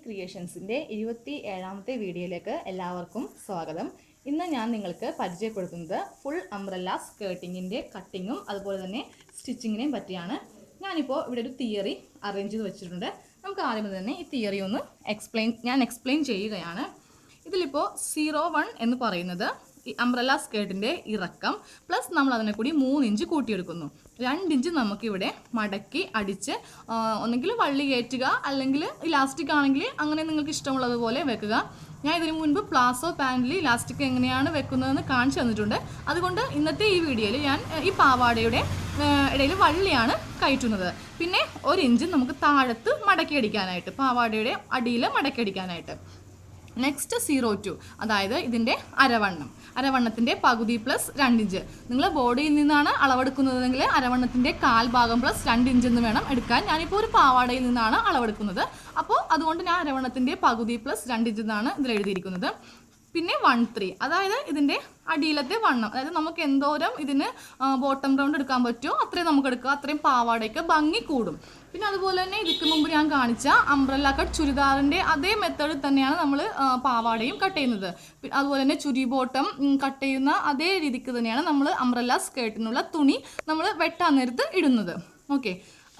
ക്രിയേഷൻസിൻ്റെ 27ാമത്തെ വീഡിയോയിലേക്ക് എല്ലാവർക്കും സ്വാഗതം. ഇന്ന് ഞാൻ നിങ്ങൾക്ക് പരിചയപ്പെടുത്തുന്നത് ഫുൾ അംബ്രല്ല സ്കേർട്ടിങ്ങിൻ്റെ കട്ടിങ്ങും അതുപോലെ തന്നെ സ്റ്റിച്ചിങ്ങിനെയും പറ്റിയാണ്. ഞാനിപ്പോൾ ഇവിടെ ഒരു തിയറി അറേഞ്ച് ചെയ്ത് വെച്ചിട്ടുണ്ട്. നമുക്ക് ആദ്യം തന്നെ ഈ തിയറി ഒന്ന് എക്സ്പ്ലെയിൻ ചെയ്യുകയാണ്. ഇതിലിപ്പോൾ 01 എന്ന് പറയുന്നത് ഈ അംബ്രല്ല സ്കേർട്ടിൻ്റെ ഇറക്കം പ്ലസ് നമ്മൾ അതിനെ കൂടി 3 ഇഞ്ച് കൂട്ടിയെടുക്കുന്നു. 2 ഇഞ്ച് നമുക്കിവിടെ മടക്കി അടിച്ച് ഒന്നെങ്കിൽ വള്ളി കയറ്റുക അല്ലെങ്കിൽ ഇലാസ്റ്റിക് ആണെങ്കിൽ അങ്ങനെ നിങ്ങൾക്ക് ഇഷ്ടമുള്ളതുപോലെ വെക്കുക. ഞാൻ ഇതിനു മുൻപ് പ്ലാസോ പാൻറ്റിൽ ഇലാസ്റ്റിക് എങ്ങനെയാണ് വെക്കുന്നതെന്ന് കാണിച്ചു തന്നിട്ടുണ്ട്. അതുകൊണ്ട് ഇന്നത്തെ ഈ വീഡിയോയിൽ ഞാൻ ഈ പാവാടയുടെ ഇടയിൽ വള്ളിയാണ് കയറ്റുന്നത്. പിന്നെ 1 ഇഞ്ച് നമുക്ക് താഴത്ത് മടക്കി അടിക്കാനായിട്ട്, പാവാടയുടെ അടിയിൽ മടക്കി അടിക്കാനായിട്ട്. നെക്സ്റ്റ് 02, അതായത് ഇതിൻ്റെ അരവണ്ണത്തിൻ്റെ പകുതി പ്ലസ് 2 ഇഞ്ച്. നിങ്ങൾ ബോഡിയിൽ നിന്നാണ് അളവെടുക്കുന്നതെങ്കിൽ അരവണ്ണത്തിൻ്റെ 1/4 ഭാഗം പ്ലസ് 2 ഇഞ്ച് എന്ന് വേണം എടുക്കാൻ. ഞാനിപ്പോൾ ഒരു പാവാടയിൽ നിന്നാണ് അളവെടുക്കുന്നത്. അപ്പോൾ അതുകൊണ്ട് ഞാൻ അരവണ്ണത്തിൻ്റെ പകുതി പ്ലസ് 2 ഇഞ്ച് എന്നാണ് ഇതിൽ എഴുതിയിരിക്കുന്നത്. പിന്നെ 13, അതായത് ഇതിൻ്റെ അടിയിലത്തെ വണ്ണം, അതായത് നമുക്ക് എന്തോരം ഇതിന് ബോട്ടം റൗണ്ട് എടുക്കാൻ പറ്റുമോ അത്രയും നമുക്ക് എടുക്കുക. അത്രയും പാവാടയ്ക്ക് ഭംഗി കൂടും. പിന്നെ അതുപോലെ തന്നെ ഇതിക്ക് മുമ്പ് ഞാൻ കാണിച്ച അംബ്രല്ല കട്ട് ചുരിദാറിൻ്റെ അതേ മെത്തേഡിൽ തന്നെയാണ് നമ്മൾ പാവാടയും കട്ട് ചെയ്യുന്നത്. അതുപോലെ തന്നെ ചുരി ബോട്ടം കട്ട് ചെയ്യുന്ന അതേ രീതിക്ക് തന്നെയാണ് നമ്മൾ അംബ്രല്ല സ്കേർട്ടിനുള്ള തുണി നമ്മൾ വെട്ടാൻ നേരത്ത് ഇടുന്നത്. ഓക്കെ,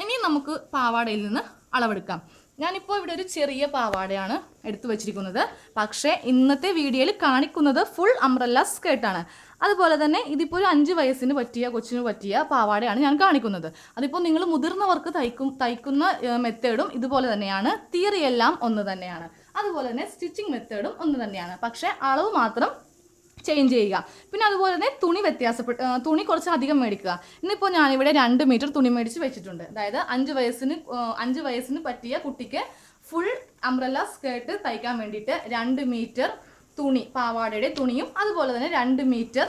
ഇനി നമുക്ക് പാവാടയിൽ നിന്ന് അളവെടുക്കാം. ഞാനിപ്പോൾ ഇവിടെ ഒരു ചെറിയ പാവാടയാണ് എടുത്തു വച്ചിരിക്കുന്നത്. പക്ഷേ ഇന്നത്തെ വീഡിയോയിൽ കാണിക്കുന്നത് ഫുൾ അംബ്രല്ല സ്കേർട്ടാണ്. അതുപോലെ തന്നെ ഇതിപ്പോൾ ഒരു 5 വയസ്സിന് പറ്റിയ കൊച്ചിന് പറ്റിയ പാവാടയാണ് ഞാൻ കാണിക്കുന്നത്. അതിപ്പോൾ നിങ്ങൾ മുതിർന്നവർക്ക് തയ്ക്കുന്ന മെത്തേഡും ഇതുപോലെ തന്നെയാണ്. തിയറി എല്ലാം ഒന്ന് തന്നെയാണ്. അതുപോലെ തന്നെ സ്റ്റിച്ചിങ് മെത്തേഡും ഒന്ന് തന്നെയാണ്. പക്ഷേ അളവ് മാത്രം ചേഞ്ച് ചെയ്യുക. പിന്നെ അതുപോലെ തന്നെ തുണി കുറച്ച് അധികം മേടിക്കുക. ഇന്നിപ്പോൾ ഞാനിവിടെ 2 മീറ്റർ തുണി മേടിച്ച് വെച്ചിട്ടുണ്ട്. അതായത് 5 വയസ്സിന് പറ്റിയ കുട്ടിക്ക് ഫുൾ അംബ്രല്ല സ്കേർട്ട് തയ്ക്കാൻ വേണ്ടിയിട്ട് 2 മീറ്റർ തുണി, പാവാടയുടെ തുണിയും അതുപോലെ തന്നെ 2 മീറ്റർ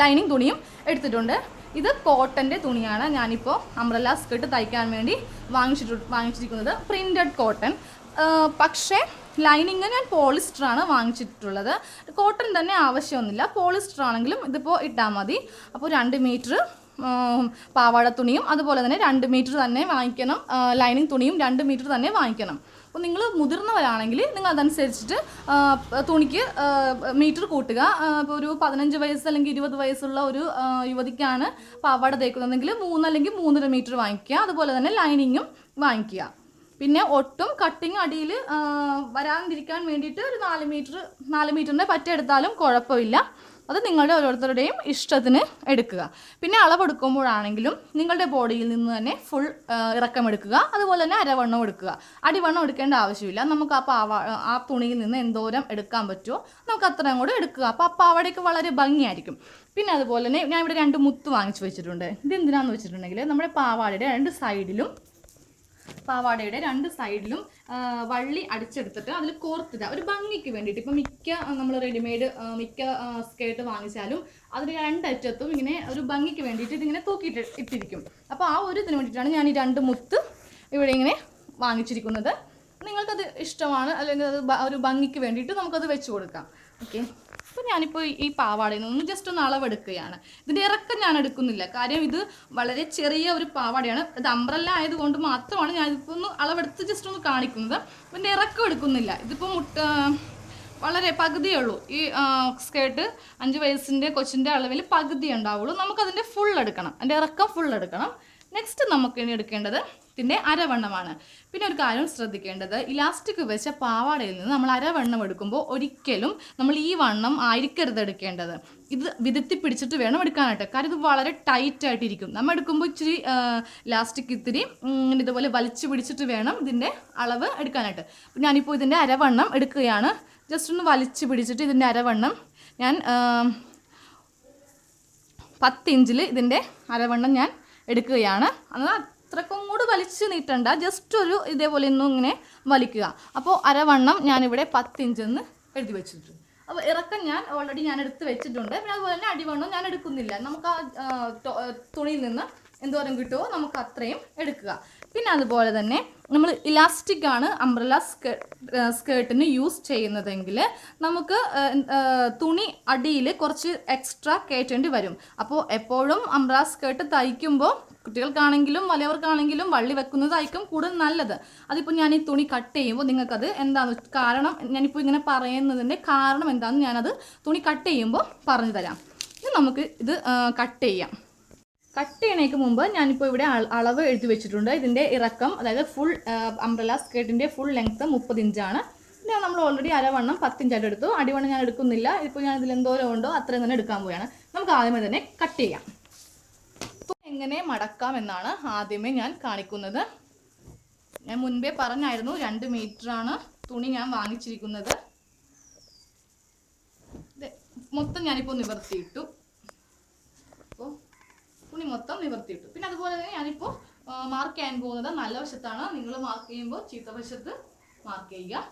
ലൈനിങ് തുണിയും എടുത്തിട്ടുണ്ട്. ഇത് കോട്ടൻ്റെ തുണിയാണ് ഞാനിപ്പോൾ അംബ്രല്ല സ്കേർട്ട് തയ്ക്കാൻ വേണ്ടി വാങ്ങിച്ചിരിക്കുന്നത്. Printed cotton. പക്ഷേ ലൈനിങ് ഞാൻ പോളിസ്റ്ററാണ് വാങ്ങിച്ചിട്ടുള്ളത്. കോട്ടൺ തന്നെ ആവശ്യമൊന്നുമില്ല, പോളിസ്റ്റർ ആണെങ്കിലും ഇതിപ്പോൾ ഇട്ടാൽ മതി. അപ്പോൾ 2 മീറ്റർ പാവാട തുണിയും അതുപോലെ തന്നെ 2 മീറ്റർ തന്നെ വാങ്ങിക്കണം. ലൈനിങ് തുണിയും 2 മീറ്റർ തന്നെ വാങ്ങിക്കണം. അപ്പോൾ നിങ്ങൾ മുതിർന്നവരാണെങ്കിൽ നിങ്ങൾ അതനുസരിച്ചിട്ട് തുണിക്ക് മീറ്റർ കൂട്ടുക. ഇപ്പോൾ ഒരു 15 വയസ്സ് അല്ലെങ്കിൽ 20 വയസ്സുള്ള ഒരു യുവതിക്കാണ് പാവാട തേക്കുന്നതെങ്കിൽ 3 അല്ലെങ്കിൽ 3.5 മീറ്റർ വാങ്ങിക്കുക. അതുപോലെ തന്നെ ലൈനിങ്ങും വാങ്ങിക്കുക. പിന്നെ ഒട്ടും കട്ടിങ് അടിയിൽ വരാതിരിക്കാൻ വേണ്ടിയിട്ട് ഒരു 4 മീറ്ററിൻ്റെ പറ്റെടുത്താലും കുഴപ്പമില്ല. അത് നിങ്ങളുടെ ഓരോരുത്തരുടെയും ഇഷ്ടത്തിന് എടുക്കുക. പിന്നെ അളവെടുക്കുമ്പോഴാണെങ്കിലും നിങ്ങളുടെ ബോഡിയിൽ നിന്ന് തന്നെ ഫുൾ ഇറക്കം എടുക്കുക. അതുപോലെ തന്നെ അരവണ്ണം എടുക്കുക. അടിവണ്ണം എടുക്കേണ്ട ആവശ്യമില്ല. നമുക്ക് ആ തുണിയിൽ നിന്ന് എന്തോരം എടുക്കാൻ പറ്റുമോ നമുക്ക് അത്രയും കൂടെ എടുക്കുക. അപ്പോൾ ആ പാവാടയ്ക്ക് വളരെ ഭംഗിയായിരിക്കും. പിന്നെ അതുപോലെ തന്നെ ഞാൻ ഇവിടെ 2 മുത്ത് വാങ്ങിച്ച് വെച്ചിട്ടുണ്ട്. ഇതെന്തിനാന്ന് വെച്ചിട്ടുണ്ടെങ്കിൽ നമ്മുടെ പാവാടയുടെ 2 സൈഡിലും വള്ളി അടിച്ചെടുത്തിട്ട് അതിൽ കോർത്തിടുക, ഒരു ഭംഗിക്ക് വേണ്ടിയിട്ട്. ഇപ്പം നമ്മൾ റെഡിമെയ്ഡ് മിക്ക സ്കേർട്ട് വാങ്ങിച്ചാലും അതിന് 2 അറ്റത്തും ഇങ്ങനെ ഒരു ഭംഗിക്ക് വേണ്ടിയിട്ട് ഇതിങ്ങനെ തൂക്കിയിട്ട് ഇട്ടിരിക്കും. അപ്പോൾ ആ ഒരു ഇതിന് വേണ്ടിയിട്ടാണ് ഞാൻ ഈ 2 മുത്ത് ഇവിടെ ഇങ്ങനെ വാങ്ങിച്ചിരിക്കുന്നത്. നിങ്ങൾക്കത് ഇഷ്ടമാണ് അല്ലെങ്കിൽ അത് ഒരു ഭംഗിക്ക് വേണ്ടിയിട്ട് നമുക്കത് വെച്ച് കൊടുക്കാം. ഓക്കെ, അപ്പോൾ ഞാനിപ്പോൾ ഈ പാവാടയിൽ നിന്ന് ജസ്റ്റ് ഒന്ന് അളവെടുക്കുകയാണ്. ഇതിൻ്റെ ഇറക്കം ഞാൻ എടുക്കുന്നില്ല, കാര്യം ഇത് വളരെ ചെറിയ ഒരു പാവാടയാണ്. ഇത് അംബ്രല്ല ആയതുകൊണ്ട് മാത്രമാണ് ഞാനിപ്പോൾ ഒന്ന് അളവെടുത്ത് ജസ്റ്റ് ഒന്ന് കാണിക്കുന്നത്. ഇതിൻ്റെ ഇറക്കം എടുക്കുന്നില്ല. ഇതിപ്പോൾ വളരെ പകുതിയേ ഉള്ളൂ. ഈ സ്കേർട്ട് 5 വയസ്സിൻ്റെ കൊച്ചിൻ്റെ അളവിൽ പകുതി ഉണ്ടാവുള്ളൂ. നമുക്കതിൻ്റെ ഫുൾ എടുക്കണം, അതിൻ്റെ ഇറക്കം ഫുൾ എടുക്കണം. നെക്സ്റ്റ് നമുക്ക് ഇനി എടുക്കേണ്ടത് ഇതിൻ്റെ അരവണ്ണമാണ്. പിന്നെ ഒരു കാര്യം ശ്രദ്ധിക്കേണ്ടത്, ഇലാസ്റ്റിക് വെച്ച പാവാടയിൽ നിന്ന് നമ്മൾ അരവണ്ണം എടുക്കുമ്പോൾ ഒരിക്കലും നമ്മൾ ഈ വണ്ണം ആയിരിക്കരുത് എടുക്കേണ്ടത്. ഇത് വിതത്തി പിടിച്ചിട്ട് വേണം എടുക്കാനായിട്ട്. കാര്യം ഇത് വളരെ ടൈറ്റായിട്ടിരിക്കും. നമ്മൾ എടുക്കുമ്പോൾ ഇച്ചിരി ഇലാസ്റ്റിക് ഇത്തിരി ഇതുപോലെ വലിച്ചു പിടിച്ചിട്ട് വേണം ഇതിൻ്റെ അളവ് എടുക്കാനായിട്ട്. ഞാനിപ്പോൾ ഇതിൻ്റെ അരവണ്ണം എടുക്കുകയാണ്. ജസ്റ്റ് ഒന്ന് വലിച്ചു പിടിച്ചിട്ട് ഇതിൻ്റെ അരവണ്ണം ഞാൻ 10 ഇഞ്ചിൽ ഇതിൻ്റെ അരവണ്ണം ഞാൻ എടുക്കുകയാണ്. എന്നാൽ അത്രക്കും കൂടി വലിച്ച് നീട്ടണ്ട, ജസ്റ്റ് ഒരു ഇതേപോലെ ഒന്നും ഇങ്ങനെ വലിക്കുക. അപ്പോൾ അരവണ്ണം ഞാനിവിടെ 10 ഇഞ്ചെന്ന് എഴുതി വെച്ചിട്ടുണ്ട്. അപ്പോൾ ഇറക്കം ഞാൻ ഓൾറെഡി എടുത്ത് വെച്ചിട്ടുണ്ട്. പിന്നെ അതുപോലെ തന്നെ അടിവണ്ണം ഞാൻ എടുക്കുന്നില്ല. നമുക്ക് ആ തുണിയിൽ നിന്ന് എന്തോരം കിട്ടുമോ നമുക്ക് അത്രയും എടുക്കുക. പിന്നെ അതുപോലെ തന്നെ നമ്മൾ ഇലാസ്റ്റിക് ആണ് അംബ്രല്ല സ്കേർട്ടിന് യൂസ് ചെയ്യുന്നതെങ്കിൽ നമുക്ക് തുണി അടിയിൽ കുറച്ച് എക്സ്ട്രാ കയറ്റേണ്ടി വരും. അപ്പോൾ എപ്പോഴും അംബ്രല്ല സ്കേർട്ട് തയ്ക്കുമ്പോൾ കുട്ടികൾക്കാണെങ്കിലും വലിയവർക്കാണെങ്കിലും വള്ളി വെക്കുന്നതായിരിക്കും കൂടുതൽ നല്ലത്. അതിപ്പോൾ ഞാൻ ഈ തുണി കട്ട് ചെയ്യുമ്പോൾ നിങ്ങൾക്കത് എന്താണെന്ന് കാരണം ഞാനിപ്പോൾ ഇങ്ങനെ പറയുന്നതിൻ്റെ കാരണം എന്താണെന്ന് ഞാനത് തുണി കട്ട് ചെയ്യുമ്പോൾ പറഞ്ഞു തരാം. ഇനി നമുക്ക് ഇത് കട്ട് ചെയ്യാം. കട്ട് ചെയ്യണേക്ക് മുമ്പ് ഞാനിപ്പോൾ ഇവിടെ അളവ് എഴുതി വെച്ചിട്ടുണ്ട്. ഇതിൻ്റെ ഇറക്കം, അതായത് ഫുൾ അംബ്രല്ല സ്കേർട്ടിൻ്റെ ഫുൾ ലെങ്ത്ത് 30 ഇഞ്ചാണ്. പിന്നെ നമ്മൾ ഓൾറെഡി അരവണ്ണം 10 ഇഞ്ചായിട്ട് എടുത്തു. അടിവണ്ണം ഞാൻ എടുക്കുന്നില്ല. ഇപ്പോൾ ഞാൻ ഇതിൽ എന്തോരം ഉണ്ടോ അത്രയും തന്നെ എടുക്കാൻ പോവുകയാണ്. നമുക്ക് ആദ്യമേ തന്നെ കട്ട് ചെയ്യാം. എങ്ങനെ മടക്കാം എന്നാണ് ആദ്യമേ ഞാൻ കാണിക്കുന്നത്. ഞാൻ മുൻപേ പറഞ്ഞായിരുന്നു 2 മീറ്ററാണ് തുണി ഞാൻ വാങ്ങിച്ചിരിക്കുന്നത്. മൊത്തം ഞാനിപ്പോൾ നിവർത്തിയിട്ടു. അപ്പോൾ തുണി മൊത്തം നിവർത്തിയിട്ടു. പിന്നെ അതുപോലെ തന്നെ ഞാനിപ്പോൾ മാർക്ക് ചെയ്യാൻ പോകുന്നത് നല്ല വശത്താണ്. നിങ്ങൾ മാർക്ക് ചെയ്യുമ്പോൾ ചീത്ത വശത്ത് മാർക്ക് ചെയ്യുക.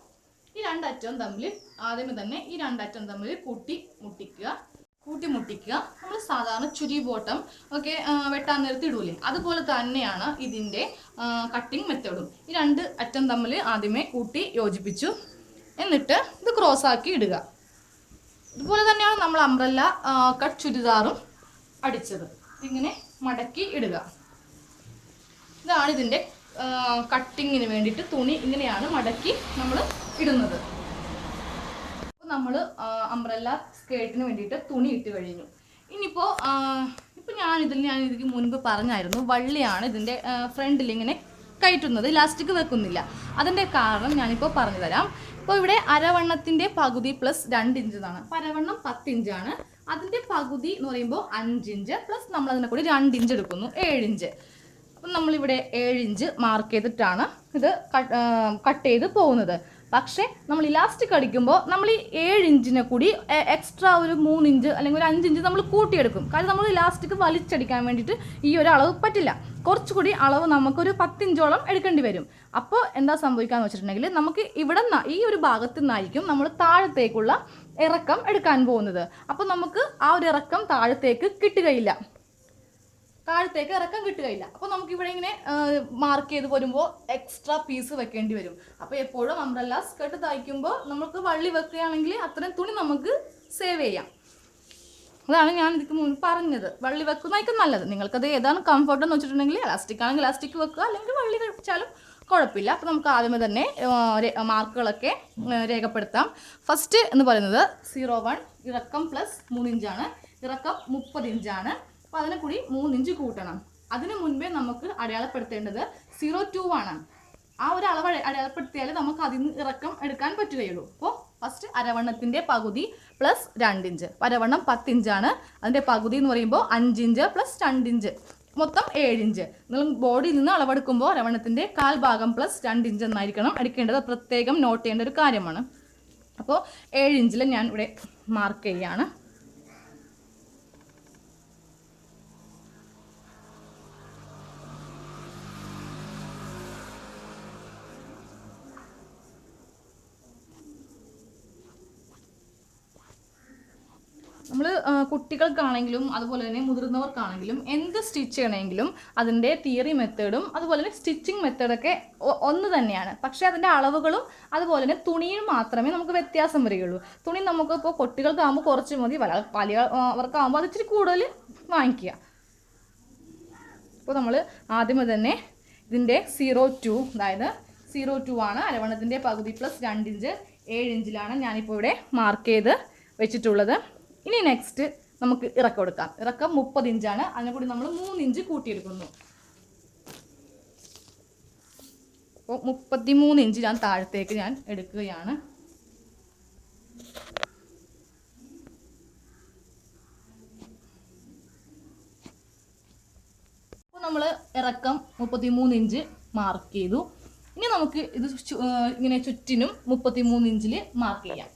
ഈ 2 അറ്റവും തമ്മിൽ ആദ്യമേ തന്നെ ഈ 2 അറ്റം തമ്മിൽ കൂട്ടി മുട്ടിക്കുക. നമ്മൾ സാധാരണ ചുരി ബോട്ടം ഒക്കെ വെട്ടാൻ നേരത്ത് ഇടൂലേ, അതുപോലെ തന്നെയാണ് ഇതിൻ്റെ കട്ടിങ് മെത്തേഡും. ഈ 2 അറ്റം തമ്മിൽ ആദ്യമേ കൂട്ടി യോജിപ്പിച്ചു. എന്നിട്ട് ഇത് ക്രോസാക്കി ഇടുക. ഇതുപോലെ തന്നെയാണ് നമ്മൾ അംബ്രല്ല കട്ട് ചുരിദാറും അടിച്ചത്. ഇങ്ങനെ മടക്കി ഇടുക. ഇതാണ് ഇതിൻ്റെ കട്ടിങ്ങിന് വേണ്ടിയിട്ട് തുണി ഇങ്ങനെയാണ് മടക്കി നമ്മൾ ഇടുന്നത്. നമ്മൾ അംബ്രല്ല സ്കേർട്ടിന് വേണ്ടിയിട്ട് തുണി ഇട്ട് കഴിഞ്ഞു. ഇനിയിപ്പോൾ ഞാൻ ഇതിക്ക് മുൻപ് പറഞ്ഞായിരുന്നു, വള്ളിയാണ് ഇതിൻ്റെ ഫ്രണ്ടിൽ ഇങ്ങനെ കയറ്റുന്നത്, ഇലാസ്റ്റിക് വെക്കുന്നില്ല. അതിൻ്റെ കാരണം ഞാനിപ്പോൾ പറഞ്ഞു തരാം. ഇപ്പോൾ ഇവിടെ അരവണ്ണത്തിൻ്റെ പകുതി പ്ലസ് 2 ഇഞ്ച് എന്നാണ്. അപ്പോൾ അരവണ്ണം 10 ഇഞ്ചാണ്. അതിൻ്റെ പകുതി എന്ന് പറയുമ്പോൾ 5 ഇഞ്ച് പ്ലസ് നമ്മൾ അതിനെ കൂടി 2 ഇഞ്ച് എടുക്കുന്നു, 7 ഇഞ്ച്. അപ്പം നമ്മളിവിടെ 7 ഇഞ്ച് മാർക്ക് ചെയ്തിട്ടാണ് ഇത് കട്ട് ചെയ്ത് പോകുന്നത്. പക്ഷേ നമ്മൾ ഇലാസ്റ്റിക് അടിക്കുമ്പോൾ നമ്മൾ ഈ 7 ഇഞ്ചിനെ കൂടി എക്സ്ട്രാ ഒരു 3 ഇഞ്ച് അല്ലെങ്കിൽ ഒരു 5 ഇഞ്ച് നമ്മൾ കൂട്ടിയെടുക്കും. കാരണം നമ്മൾ ഇലാസ്റ്റിക് വലിച്ചടിക്കാൻ വേണ്ടിയിട്ട് ഈ ഒരു അളവ് പറ്റില്ല. കുറച്ചുകൂടി അളവ് നമുക്കൊരു 10 ഇഞ്ചോളം എടുക്കേണ്ടി വരും. അപ്പോൾ എന്താ സംഭവിക്കാന്ന് വെച്ചിട്ടുണ്ടെങ്കിൽ നമുക്ക് ഇവിടെ ഈ ഒരു ഭാഗത്തു നിന്നായിരിക്കും നമ്മൾ താഴത്തേക്കുള്ള ഇറക്കം എടുക്കാൻ പോകുന്നത്. അപ്പോൾ നമുക്ക് ആ ഒരു ഇറക്കം താഴത്തേക്ക് കിട്ടുകയില്ല. അപ്പോൾ നമുക്കിവിടെ ഇങ്ങനെ മാർക്ക് ചെയ്ത് വരുമ്പോൾ എക്സ്ട്രാ പീസ് വെക്കേണ്ടി വരും. അപ്പോൾ എപ്പോഴും അംബ്രല്ല സ്കേർട്ട് തയ്ക്കുമ്പോൾ നമുക്ക് വള്ളി വെക്കുകയാണെങ്കിൽ അത്രയും തുണി നമുക്ക് സേവ് ചെയ്യാം. അതാണ് ഞാൻ ഇതിക്ക് മുൻപ് പറഞ്ഞത്. വള്ളി വെക്കുന്നതായിരിക്കും നല്ലത്. നിങ്ങൾക്കത് ഏതാണ് കംഫർട്ട് എന്ന് വെച്ചിട്ടുണ്ടെങ്കിൽ ഇലാസ്റ്റിക് ആണെങ്കിൽ ഇലാസ്റ്റിക് വെക്കുക, അല്ലെങ്കിൽ വള്ളി വെച്ചാലും കുഴപ്പമില്ല. അപ്പോൾ നമുക്ക് ആദ്യമേ തന്നെ മാർക്കുകളൊക്കെ രേഖപ്പെടുത്താം. ഫസ്റ്റ് എന്ന് പറയുന്നത് 01 ഇറക്കം പ്ലസ് 3 ഇഞ്ചാണ്. ഇറക്കം 30 ഇഞ്ചാണ്. അപ്പോൾ അതിനെ കൂടി 3 ഇഞ്ച് കൂട്ടണം. അതിന് മുൻപേ നമുക്ക് അടയാളപ്പെടുത്തേണ്ടത് 02 ആണ്. ആ ഒരു അളവ് അടയാളപ്പെടുത്തിയാൽ നമുക്ക് അതിൽ നിന്ന് ഇറക്കം എടുക്കാൻ പറ്റുകയുള്ളൂ. അപ്പോൾ ഫസ്റ്റ് അരവണ്ണത്തിൻ്റെ പകുതി പ്ലസ് 2 ഇഞ്ച്. അരവണ്ണം 10 ഇഞ്ചാണ്. അതിൻ്റെ പകുതി എന്ന് പറയുമ്പോൾ 5 ഇഞ്ച് പ്ലസ് 2 ഇഞ്ച്, മൊത്തം 7 ഇഞ്ച്. നിങ്ങൾ ബോഡിയിൽ നിന്ന് അളവെടുക്കുമ്പോൾ അരവണ്ണത്തിൻ്റെ 1/4 ഭാഗം പ്ലസ് 2 ഇഞ്ച് എന്നായിരിക്കണം എടുക്കേണ്ടത്. പ്രത്യേകം നോട്ട് ചെയ്യേണ്ട ഒരു കാര്യമാണ്. അപ്പോൾ 7 ഇഞ്ചിൽ ഞാൻ ഇവിടെ മാർക്ക് ചെയ്യുകയാണ്. നമ്മൾ കുട്ടികൾക്കാണെങ്കിലും അതുപോലെ തന്നെ മുതിർന്നവർക്കാണെങ്കിലും എന്ത് സ്റ്റിച്ച് ചെയ്യണമെങ്കിലും അതിൻ്റെ തിയറി മെത്തേഡും അതുപോലെ തന്നെ സ്റ്റിച്ചിങ് മെത്തേഡൊക്കെ ഒന്ന് തന്നെയാണ്. പക്ഷേ അതിൻ്റെ അളവുകളും അതുപോലെ തന്നെ തുണിയും മാത്രമേ നമുക്ക് വ്യത്യാസം വരികയുള്ളൂ. തുണി നമുക്കിപ്പോൾ കുട്ടികൾക്കാകുമ്പോൾ കുറച്ച് മതി, വലിയവർക്കാകുമ്പോൾ അത് ഇച്ചിരി കൂടുതൽ വാങ്ങിക്കുക. അപ്പോൾ നമ്മൾ ആദ്യമേ തന്നെ ഇതിൻ്റെ 02, അതായത് 02 ആണ് അരവണ്ണത്തിൻ്റെ പകുതി പ്ലസ് 2 ഇഞ്ച്, 7 ഇഞ്ചിലാണ് ഞാനിപ്പോൾ ഇവിടെ മാർക്ക് ചെയ്ത് വെച്ചിട്ടുള്ളത്. ഇനി നെക്സ്റ്റ് നമുക്ക് ഇറക്കം എടുക്കാം. ഇറക്കം 30 ഇഞ്ചാണ്. അതിനെ കൂടി നമ്മൾ 3 ഇഞ്ച് കൂട്ടിയെടുക്കുന്നു. അപ്പോൾ 33 ഇഞ്ച് ഞാൻ താഴത്തേക്ക് ഞാൻ എടുക്കുകയാണ്. അപ്പോൾ നമ്മൾ ഇറക്കം 33 ഇഞ്ച് മാർക്ക് ചെയ്തു. ഇനി നമുക്ക് ഇത് ഇങ്ങനെ ചുറ്റിനും 33 ഇഞ്ചിൽ മാർക്ക് ചെയ്യാം.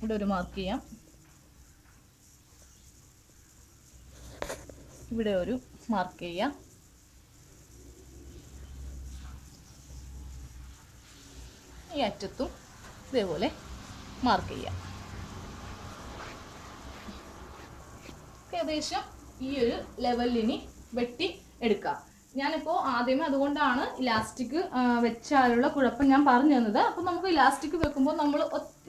ഇവിടെ ഒരു മാർക്ക് ചെയ്യാം, ഇവിടെ ഒരു മാർക്ക് ചെയ്യാം. ഈ അറ്റത്തും ഇതേപോലെ മാർക്ക് ചെയ്യാം. ഏകദേശം ഈ ഒരു ലെവലിന് വെട്ടി എടുക്കാം. ഞാനിപ്പോൾ ആദ്യമേ അതുകൊണ്ടാണ് ഇലാസ്റ്റിക് വെച്ചാലുള്ള കുഴപ്പം ഞാൻ പറഞ്ഞു തന്നത്. അപ്പോൾ നമുക്ക് ഇലാസ്റ്റിക് വെക്കുമ്പോൾ നമ്മൾ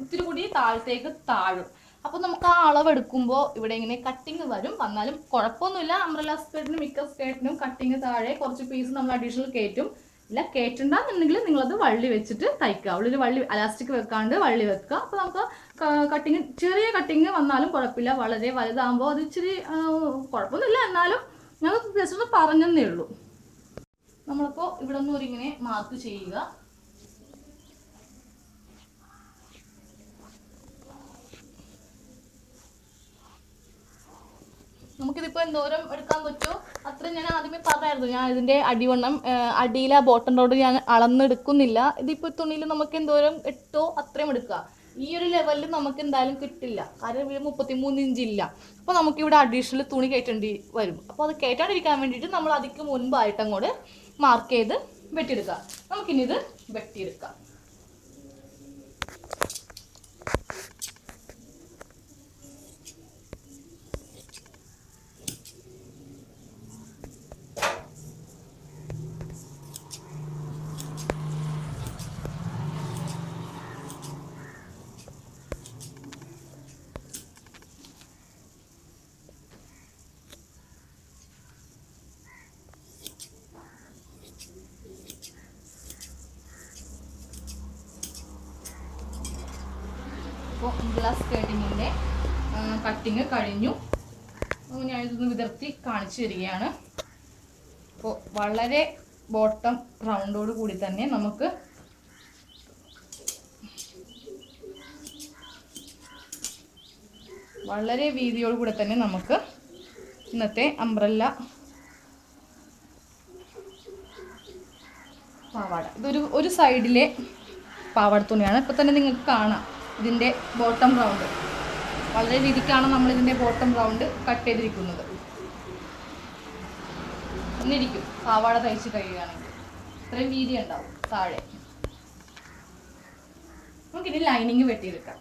ഇത്തിരി കൂടി താഴത്തേക്ക് താഴും. അപ്പോൾ നമുക്ക് ആ അളവെടുക്കുമ്പോൾ ഇവിടെ ഇങ്ങനെ കട്ടിങ് വന്നാലും കുഴപ്പമൊന്നുമില്ല. അംബ്രല്ല സ്കേർട്ടിനും മിക്ക സ്കേർട്ടിനും കട്ടിങ് താഴെ കുറച്ച് പീസ് നമ്മൾ അഡീഷണൽ കയറ്റും. ഇല്ല കയറ്റണ്ടെന്നുണ്ടെങ്കിൽ നിങ്ങളത് വള്ളി വെച്ചിട്ട് തയ്ക്കുക. ഉള്ളിൽ വള്ളി അലാസ്റ്റിക് വെക്കാണ്ട് വള്ളി വെക്കുക. അപ്പോൾ നമുക്ക് കട്ടിങ് ചെറിയ കട്ടിങ് വന്നാലും കുഴപ്പമില്ല. വളരെ വലുതാകുമ്പോൾ അത് ഇച്ചിരി കുഴപ്പമൊന്നുമില്ല. എന്നാലും ഞങ്ങൾ ജസ്റ്റ് ഒന്ന് പറഞ്ഞതേ ഉള്ളൂ. നമ്മളിപ്പോൾ ഇവിടെ ഒന്നും ഒരിങ്ങനെ മാർക്ക് ചെയ്യുക. നമുക്കിതിപ്പോൾ എന്തോരം എടുക്കാൻ പറ്റുമോ അത്രയും ഞാൻ ആദ്യമേ പറഞ്ഞായിരുന്നു. ഞാൻ ഇതിൻ്റെ അടിവണ്ണം അടിയിലെ ബോട്ടം റോഡ് ഞാൻ അളന്നെടുക്കുന്നില്ല. ഇതിപ്പോൾ തുണിയിൽ നമുക്ക് എന്തോരം ഇട്ടോ അത്രയും എടുക്കുക. ഈ ഒരു ലെവലിൽ നമുക്ക് എന്തായാലും കിട്ടില്ല. കാരണം ഇവിടെ 33 ഇഞ്ച് ഇല്ല. അപ്പോൾ നമുക്കിവിടെ അഡീഷണൽ തുണി കയറ്റേണ്ടി വരും. അപ്പോൾ അത് കയറ്റാണ്ടിരിക്കാൻ വേണ്ടിയിട്ട് നമ്മൾ അതിക്ക് മുൻപായിട്ട് അങ്ങോട്ട് മാർക്ക് ചെയ്ത് വെട്ടിയെടുക്കുക. നമുക്കിനി ഇത് വെട്ടിയെടുക്കാം. അപ്പോൾ അംബ്രല്ല സ്കേർട്ടിങ്ങിൻ്റെ കട്ടിങ് കഴിഞ്ഞു. ഞാനിതൊന്ന് വിതർത്തി കാണിച്ചു തരികയാണ്. അപ്പോൾ വളരെ ബോട്ടം റൗണ്ടോട് കൂടി തന്നെ നമുക്ക് വളരെ വീതിയോട് കൂടെ തന്നെ നമുക്ക് ഇന്നത്തെ അംബ്രല്ല പാവാട, ഒരു സൈഡിലെ പാവാട തുണിയാണ്. ഇപ്പോൾ തന്നെ നിങ്ങൾക്ക് കാണാം ഇതിൻ്റെ ബോട്ടം റൗണ്ട് വളരെ വീതിക്കാണ് നമ്മളിതിൻ്റെ ബോട്ടം റൗണ്ട് കട്ട് ചെയ്തിരിക്കുന്നത്. ഒന്നിരിക്കും പാവാട തയ്ച്ച് കഴിയുകയാണെങ്കിൽ ഇത്രയും വീതി ഉണ്ടാവും താഴെ. നമുക്കിനി ലൈനിങ് വെട്ടിയെടുക്കാം.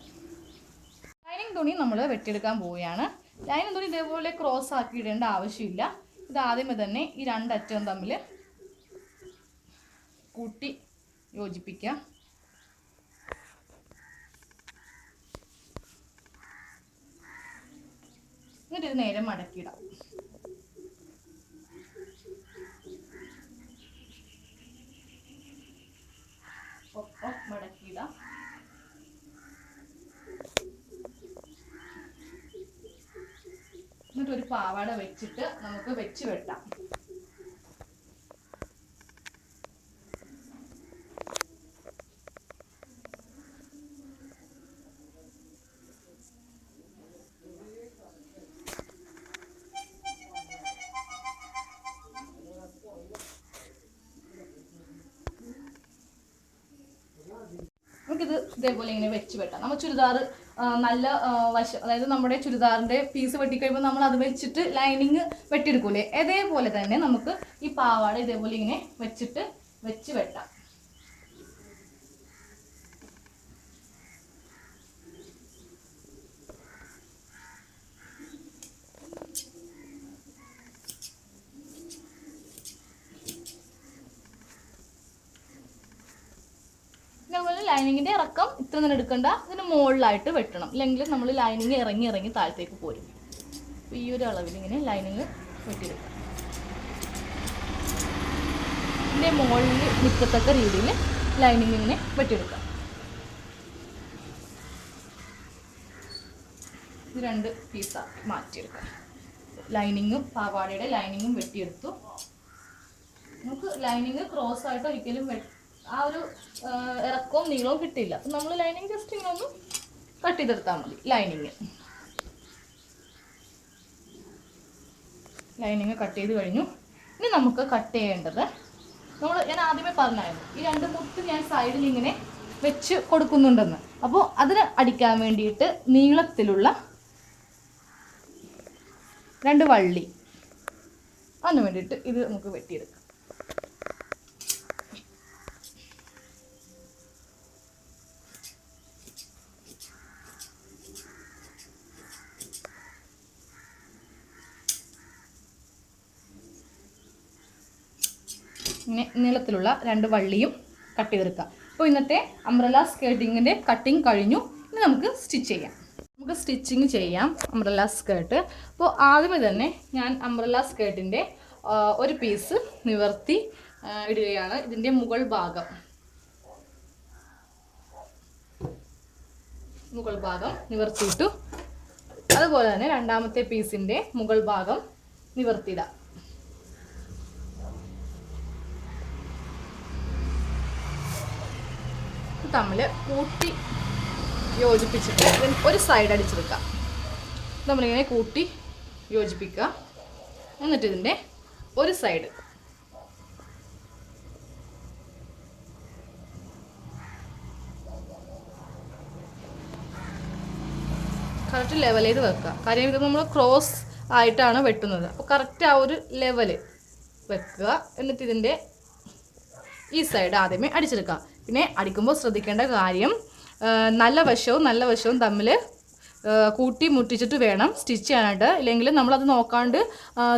ലൈനിങ് തുണി നമ്മൾ വെട്ടിയെടുക്കാൻ പോവുകയാണ്. ലൈനിങ് തുണി ഇതേപോലെ ക്രോസ് ആക്കി ഇടേണ്ട ആവശ്യമില്ല. ഇത് ആദ്യമേ തന്നെ ഈ രണ്ടറ്റവും തമ്മിൽ കൂട്ടി യോജിപ്പിക്കുക. എന്നിട്ട് ഇത് നേരെ മടക്കിയിടാം. ഒപ്പം മടക്കിയിടാം. എന്നിട്ടൊരു പാവാട വെച്ചിട്ട് നമുക്ക് വെച്ച് വെട്ടാം. നമുക്കിത് ഇതേപോലെ ഇങ്ങനെ വെച്ച് വെട്ടാം. നമ്മൾ ചുരിദാർ നല്ല വശം, അതായത് നമ്മുടെ ചുരിദാറിൻ്റെ പീസ് വെട്ടിക്കഴിയുമ്പോൾ നമ്മൾ അത് വെച്ചിട്ട് ലൈനിങ് വെട്ടിയെടുക്കൂലേ, അതേപോലെ തന്നെ നമുക്ക് ഈ പാവാട ഇതേപോലെ ഇങ്ങനെ വെച്ചിട്ട് വെച്ച് വെട്ടാം. അതുപോലെ ലൈനിങ്ങിൻ്റെ ഇറക്കം ഇത്ര തന്നെ എടുക്കണ്ട, ഇതിന് മുകളിലായിട്ട് വെട്ടണം. ഇല്ലെങ്കിൽ നമ്മൾ ലൈനിങ് ഇറങ്ങി താഴത്തേക്ക് പോരും. അപ്പോൾ ഈ ഒരു അളവിൽ ഇങ്ങനെ ലൈനിങ് വെട്ടിയെടുക്കാം. ഇതിൻ്റെ മുകളിൽ നിൽക്കത്തക്ക രീതിയിൽ ലൈനിങ് ഇങ്ങനെ വെട്ടിയെടുക്കാം. ഇത് രണ്ട് പീസാക്കി മാറ്റിയെടുക്കാം. ലൈനിങ്ങും പാവാടയുടെ ലൈനിങ്ങും വെട്ടിയെടുത്തു. നമുക്ക് ലൈനിങ് ക്രോസ് ആയിട്ട് ഒരിക്കലും ആ ഒരു ഇറക്കവും നീളവും കിട്ടില്ല. അപ്പം നമ്മൾ ലൈനിങ് ജസ്റ്റ് ഇങ്ങനെ ഒന്ന് കട്ട് ചെയ്തെടുത്താൽ മതി. ലൈനിങ് കട്ട് ചെയ്ത് കഴിഞ്ഞു. ഇനി നമുക്ക് കട്ട് ചെയ്യേണ്ടത്, ഞാൻ ആദ്യമേ പറഞ്ഞായിരുന്നു ഈ രണ്ട് മുത്ത് ഞാൻ സൈഡിൽ ഇങ്ങനെ വെച്ച് കൊടുക്കുന്നുണ്ടെന്ന്. അപ്പോൾ അതിന് അടിക്കാൻ വേണ്ടിയിട്ട് നീളത്തിലുള്ള രണ്ട് വള്ളി, അതിന് വേണ്ടിയിട്ട് ഇത് നമുക്ക് വെട്ടിയെടുക്കാം. ഇങ്ങനെ നീളത്തിലുള്ള രണ്ട് വള്ളിയും കട്ട് ചെയ്തെടുക്കാം. അപ്പോൾ ഇന്നത്തെ അംബ്രല്ല സ്കേർട്ടിങ്ങിൻ്റെ കട്ടിങ് കഴിഞ്ഞു. ഇനി നമുക്ക് സ്റ്റിച്ച് ചെയ്യാം. സ്റ്റിച്ചിങ് ചെയ്യാം അംബ്രല്ല സ്കേർട്ട്. അപ്പോൾ ആദ്യമേ തന്നെ ഞാൻ അംബ്രല്ല സ്കേർട്ടിൻ്റെ ഒരു പീസ് നിവർത്തി ഇടുകയാണ്. ഇതിൻ്റെ മുകൾ ഭാഗം നിവർത്തിയിട്ടു. അതുപോലെ തന്നെ രണ്ടാമത്തെ പീസിൻ്റെ മുകൾ ഭാഗം നിവർത്തിയിടാം. തമ്മിൽ കൂട്ടി യോജിപ്പിച്ചിട്ട് ഒരു സൈഡ് അടിച്ചെടുക്കാം. നമ്മളിങ്ങനെ കൂട്ടി യോജിപ്പിക്കുക. എന്നിട്ട് ഇതിൻ്റെ ഒരു സൈഡ് കറക്റ്റ് ലെവൽ ചെയ്ത് വെക്കുക. കാര്യം ഇത് നമ്മൾ ക്രോസ് ആയിട്ടാണ് വെട്ടുന്നത്. അപ്പോൾ കറക്റ്റ് ആ ഒരു ലെവൽ വെക്കുക. എന്നിട്ട് ഇതിൻ്റെ ഈ സൈഡ് ആദ്യമേ അടിച്ചെടുക്കുക. പിന്നെ അടിക്കുമ്പോൾ ശ്രദ്ധിക്കേണ്ട കാര്യം നല്ല വശവും തമ്മിൽ കൂട്ടി മുട്ടിച്ചിട്ട് വേണം സ്റ്റിച്ച് ചെയ്യാനായിട്ട്. ഇല്ലെങ്കിൽ നമ്മളത് നോക്കാണ്ട്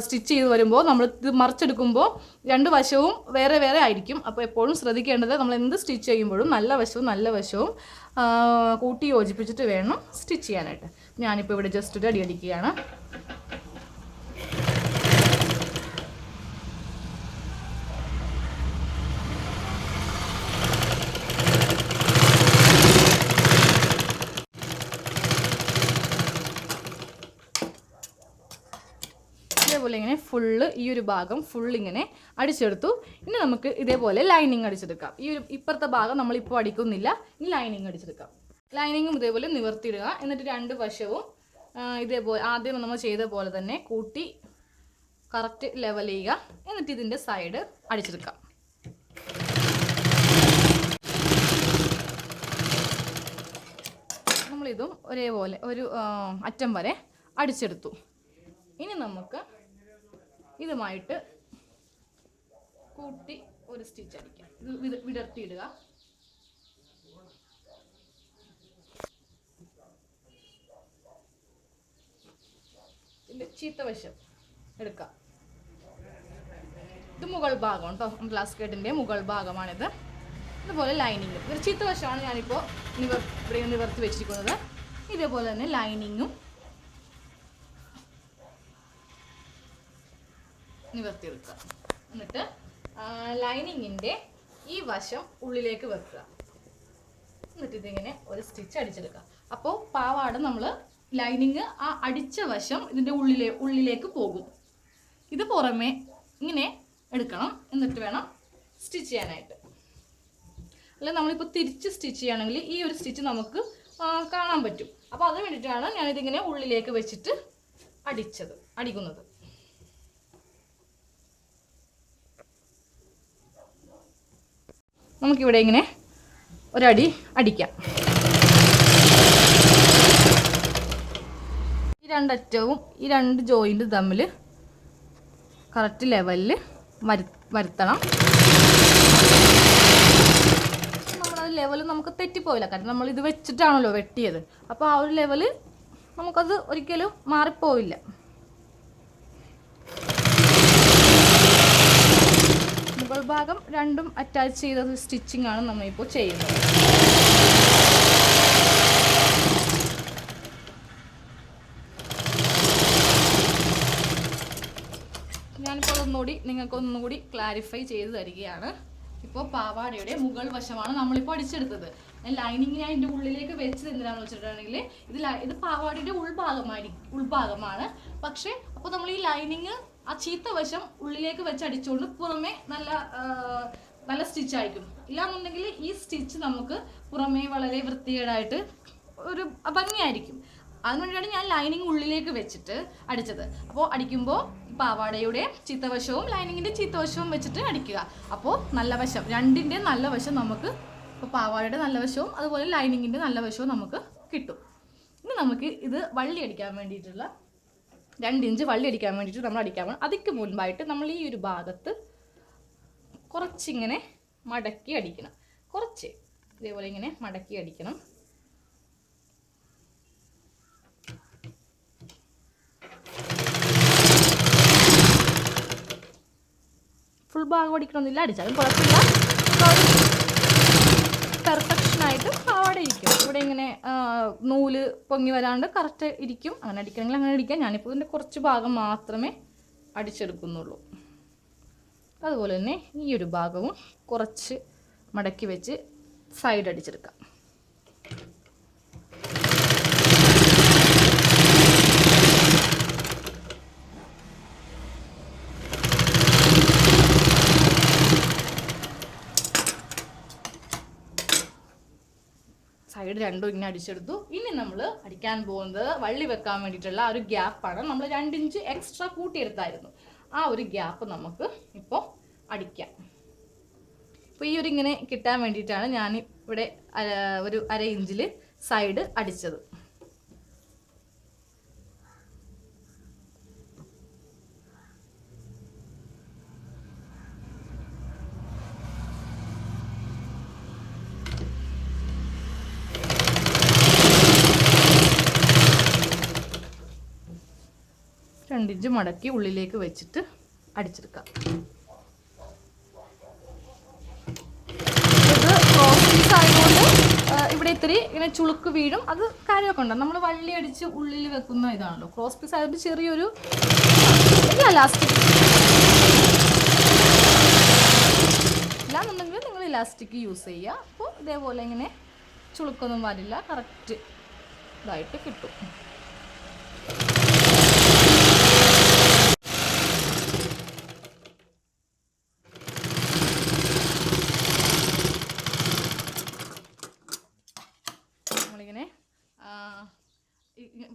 സ്റ്റിച്ച് ചെയ്ത് വരുമ്പോൾ നമ്മൾ ഇത് മറിച്ചെടുക്കുമ്പോൾ രണ്ട് വശവും വേറെ വേറെ ആയിരിക്കും. അപ്പോൾ എപ്പോഴും ശ്രദ്ധിക്കേണ്ടത് നമ്മൾ എന്ത് സ്റ്റിച്ച് ചെയ്യുമ്പോഴും നല്ല വശവും കൂട്ടി യോജിപ്പിച്ചിട്ട് വേണം സ്റ്റിച്ച് ചെയ്യാനായിട്ട്. ഞാനിപ്പോൾ ഇവിടെ ജസ്റ്റ് ഒരു അടി അടിക്കുകയാണ്. ഇതേപോലെ ഇങ്ങനെ ഫുള്ള് ഈ ഒരു ഭാഗം ഫുള്ളിങ്ങനെ അടിച്ചെടുത്തു. ഇനി നമുക്ക് ഇതേപോലെ ലൈനിങ് അടിച്ചെടുക്കാം. ഈ ഒരു ഇപ്പുറത്തെ ഭാഗം നമ്മളിപ്പോൾ അടിക്കുന്നില്ല. ഇനി ലൈനിങ് അടിച്ചെടുക്കാം. ലൈനിങ്ങും ഇതേപോലെ നിവർത്തിയിടുക. എന്നിട്ട് രണ്ട് വശവും ഇതേപോലെ ആദ്യം നമ്മൾ ചെയ്ത പോലെ തന്നെ കൂട്ടി കറക്റ്റ് ലെവൽ ചെയ്യുക. എന്നിട്ട് ഇതിൻ്റെ സൈഡ് അടിച്ചെടുക്കാം. നമ്മളിതും ഒരേപോലെ ഒരു അറ്റം വരെ അടിച്ചെടുത്തു. ഇനി നമുക്ക് ഇതുമായിട്ട് കൂട്ടി ഒരു സ്റ്റിച്ച് അടിക്കാം. ഇത് വിടർത്തിയിടുക. ഇതിൻ്റെ ചീത്തവശം എടുക്കാം. ഇത് മുകൾ ഭാഗം കേട്ടോ, അംബ്രല്ല സ്കേർട്ടിൻ്റെ മുകൾ ഭാഗമാണിത്. ഇതുപോലെ ലൈനിങ് ഇതിൻ്റെ ചീത്തവശമാണ് ഞാനിപ്പോൾ നിവർത്തി വെച്ചിരിക്കുന്നത്. ഇതേപോലെ തന്നെ ലൈനിങ്ങും നിവർത്തിയെടുക്കുക. എന്നിട്ട് ലൈനിങ്ങിൻ്റെ ഈ വശം ഉള്ളിലേക്ക് വെക്കുക. എന്നിട്ട് ഇതിങ്ങനെ ഒരു സ്റ്റിച്ച് അടിച്ചെടുക്കുക. അപ്പോൾ പാവാട നമ്മൾ ലൈനിങ് ആ അടിച്ച വശം ഇതിൻ്റെ ഉള്ളിലേക്ക് പോകും. ഇത് പുറമേ ഇങ്ങനെ എടുക്കണം. എന്നിട്ട് വേണം സ്റ്റിച്ച് ചെയ്യാനായിട്ട്. അല്ല നമ്മളിപ്പോൾ തിരിച്ച് സ്റ്റിച്ച് ചെയ്യുകയാണെങ്കിൽ ഈ ഒരു സ്റ്റിച്ച് നമുക്ക് കാണാൻ പറ്റും. അപ്പോൾ അത് വേണ്ടിയിട്ടാണ് ഞാനിതിങ്ങനെ ഉള്ളിലേക്ക് വെച്ചിട്ട് അടിക്കുന്നത്. നമുക്കിവിടെ ഇങ്ങനെ ഒരടി അടിക്കാം. ഈ രണ്ടറ്റവും ഈ രണ്ട് ജോയിൻ്റ് തമ്മിൽ കറക്റ്റ് ലെവലിൽ വരുത്തണം. നമ്മളത് ലെവൽ നമുക്ക് തെറ്റിപ്പോയില്ല. കാരണം നമ്മളിത് വെച്ചിട്ടാണല്ലോ വെട്ടിയത്. അപ്പോൾ ആ ഒരു ലെവൽ നമുക്കത് ഒരിക്കലും മാറിപ്പോവില്ല. മുകൾ ഭാഗം രണ്ടും അറ്റാച്ച് ചെയ്ത സ്റ്റിച്ചിങ് ആണ് നമ്മളിപ്പോൾ ചെയ്യുന്നത്. ഞാനിപ്പോൾ നിങ്ങൾക്കൊന്നുകൂടി ക്ലാരിഫൈ ചെയ്ത് തരികയാണ്. ഇപ്പോൾ പാവാടയുടെ മുകൾ വശമാണ് നമ്മളിപ്പോൾ അടിച്ചെടുത്തത്. ലൈനിങ് ഞാൻ ഇതിൻ്റെ ഉള്ളിലേക്ക് വെച്ചത് എന്തിനാണെന്ന് വെച്ചിട്ടുണ്ടെങ്കിൽ ഇത് പാവാടയുടെ ഉൾഭാഗമാണ്. പക്ഷേ അപ്പോൾ നമ്മൾ ഈ ലൈനിങ് ആ ചീത്ത വശം ഉള്ളിലേക്ക് വെച്ച് അടിച്ചുകൊണ്ട് പുറമേ നല്ല സ്റ്റിച്ച് ആയിരിക്കും. ഇല്ലാന്നുണ്ടെങ്കിൽ ഈ സ്റ്റിച്ച് നമുക്ക് പുറമേ വളരെ വൃത്തികേടായിട്ട് ഒരു ഭംഗിയായിരിക്കും. അതിനുവേണ്ടിയാണ് ഞാൻ ലൈനിങ് ഉള്ളിലേക്ക് വെച്ചിട്ട് അടിച്ചത്. അപ്പോൾ അടിക്കുമ്പോൾ പാവാടയുടെ ചീത്തവശവും ലൈനിങ്ങിൻ്റെ ചീത്തവശവും വെച്ചിട്ട് അടിക്കുക. അപ്പോൾ നല്ല വശം രണ്ടിൻ്റെ നല്ല വശം നമുക്ക്, ഇപ്പോൾ പാവാടയുടെ നല്ല വശവും അതുപോലെ ലൈനിങ്ങിൻ്റെ നല്ല വശവും നമുക്ക് കിട്ടും. ഇനി നമുക്ക് ഇത് വള്ളി അടിക്കാൻ വേണ്ടിയിട്ടുള്ള 2 ഇഞ്ച് വള്ളി അടിക്കാൻ വേണ്ടിയിട്ട് നമ്മൾ അടിക്കാൻ പോകണം. അതിക്ക് മുൻപായിട്ട് നമ്മൾ ഈ ഒരു ഭാഗത്ത് കുറച്ചിങ്ങനെ മടക്കി അടിക്കണം. കുറച്ച് ഇതേപോലെ ഇങ്ങനെ മടക്കി അടിക്കണം. ഫുൾ ഭാഗം അടിക്കണമെന്നില്ല, അടിച്ചാലും കുഴപ്പമില്ല. പെർഫെക്ഷൻ ഫിനിഷിനായിട്ട് പാവാട ഇരിക്കും. ഇവിടെ ഇങ്ങനെ നൂല് പൊങ്ങി വരാണ്ട് കറക്റ്റ് ഇരിക്കും. അങ്ങനെ അടിക്കണമെങ്കിൽ അങ്ങനെ അടിക്കാം. ഞാനിപ്പോൾ ഇതിൻ്റെ കുറച്ച് ഭാഗം മാത്രമേ അടിച്ചെടുക്കുന്നുള്ളൂ. അതുപോലെ തന്നെ ഈ ഒരു ഭാഗവും കുറച്ച് മടക്കി വെച്ച് സൈഡ് അടിച്ചെടുക്കാം. സൈഡ് രണ്ടും ഇങ്ങനെ അടിച്ചെടുത്തു. ഇനി നമ്മൾ അടിക്കാൻ പോകുന്നത് വള്ളി വെക്കാൻ വേണ്ടിയിട്ടുള്ള ആ ഒരു ഗ്യാപ്പാണ്. നമ്മൾ 2 ഇഞ്ച് എക്സ്ട്രാ കൂട്ടിയെടുത്തായിരുന്നു. ആ ഒരു ഗ്യാപ്പ് നമുക്ക് ഇപ്പോൾ അടിക്കാം. അപ്പോൾ ഈ ഒരു ഇങ്ങനെ കിട്ടാൻ വേണ്ടിയിട്ടാണ് ഞാൻ ഇവിടെ ഒരു 1/2 ഇഞ്ചിൽ സൈഡ് അടിച്ചത്. ഇഞ്ച് മടക്കി ഉള്ളിലേക്ക് വെച്ചിട്ട് അടിച്ചെടുക്കാം. ഇത് ക്രോസ് പീസ് ആയതുകൊണ്ട് ഇവിടെ ഇത്തിരി ഇങ്ങനെ ചുളുക്ക് വീഴും. അത് കാര്യമൊക്കെ ഉണ്ട്. നമ്മൾ വള്ളി അടിച്ച് ഉള്ളിൽ വെക്കുന്ന ഇതാണല്ലോ. ക്രോസ് പീസ് ആയതുകൊണ്ട് ചെറിയൊരു ഇലാസ്റ്റിക് ഇല്ലാന്നുണ്ടെങ്കിൽ നിങ്ങൾ ഇലാസ്റ്റിക് യൂസ് ചെയ്യുക. അപ്പോൾ ഇതേപോലെ ഇങ്ങനെ ചുളുക്കൊന്നും വരില്ല, കറക്റ്റ് ഇതായിട്ട് കിട്ടും.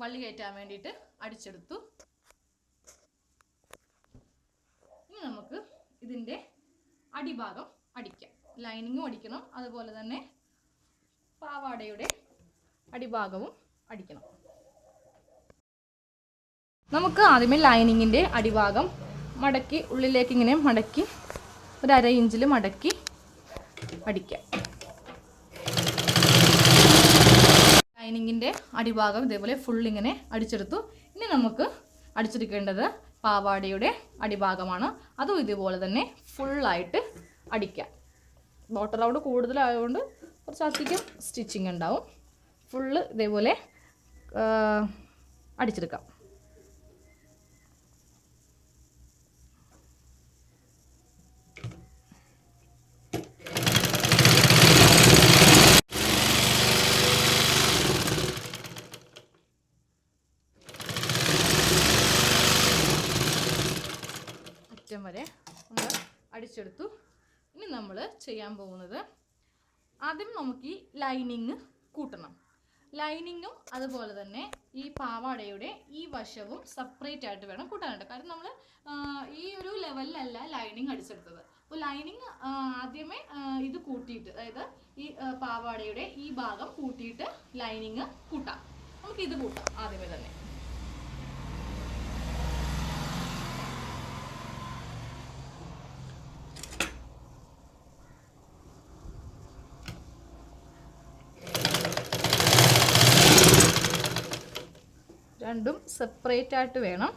വള്ളി കയറ്റാൻ വേണ്ടിയിട്ട് അടിച്ചെടുത്തു. ഇനി നമുക്ക് ഇതിൻ്റെ അടിഭാഗം അടിക്കാം. ലൈനിങ്ങും അടിക്കണം, അതുപോലെ തന്നെ പാവാടയുടെ അടിഭാഗവും അടിക്കണം. നമുക്ക് ആദ്യമേ ലൈനിങ്ങിൻ്റെ അടിഭാഗം മടക്കി ഉള്ളിലേക്ക് ഇങ്ങനെ മടക്കി ഒരു 1/2 ഇഞ്ചിൽ മടക്കി അടിക്കാം. ലൈനിങ്ങിൻ്റെ അടിഭാഗം ഇതേപോലെ ഫുൾ ഇങ്ങനെ അടിച്ചെടുത്തു. ഇനി നമുക്ക് അടിച്ചെടുക്കേണ്ടത് പാവാടയുടെ അടിഭാഗമാണ്. അതും ഇതുപോലെ തന്നെ ഫുള്ളായിട്ട് അടിക്കാം. ബോട്ടർ റൗണ്ട് കൂടുതലായതുകൊണ്ട് കുറച്ചധികം സ്റ്റിച്ചിങ് ഉണ്ടാവും. ഫുള്ള് ഇതേപോലെ അടിച്ചെടുക്കാം. വരെ നമ്മൾ അടിച്ചെടുത്തു. ഇനി നമ്മൾ ചെയ്യാൻ പോകുന്നത് ആദ്യം നമുക്ക് ഈ ലൈനിങ് കൂട്ടണം. ലൈനിങ്ങും അതുപോലെ തന്നെ ഈ പാവാടയുടെ ഈ വശവും സെപ്പറേറ്റ് ആയിട്ട് വേണം കൂട്ടാനായിട്ട്. കാരണം നമ്മൾ ഈ ഒരു ലെവലിലല്ല ലൈനിങ് അടിച്ചെടുത്തത്. അപ്പോൾ ലൈനിങ് ആദ്യമേ ഇത് കൂട്ടിയിട്ട്, അതായത് ഈ പാവാടയുടെ ഈ ഭാഗം കൂട്ടിയിട്ട് ലൈനിങ് കൂട്ടാം. നമുക്കിത് കൂട്ടാം ആദ്യമേ തന്നെ. രണ്ടും സെപ്പറേറ്റ് ആയിട്ട് വേണം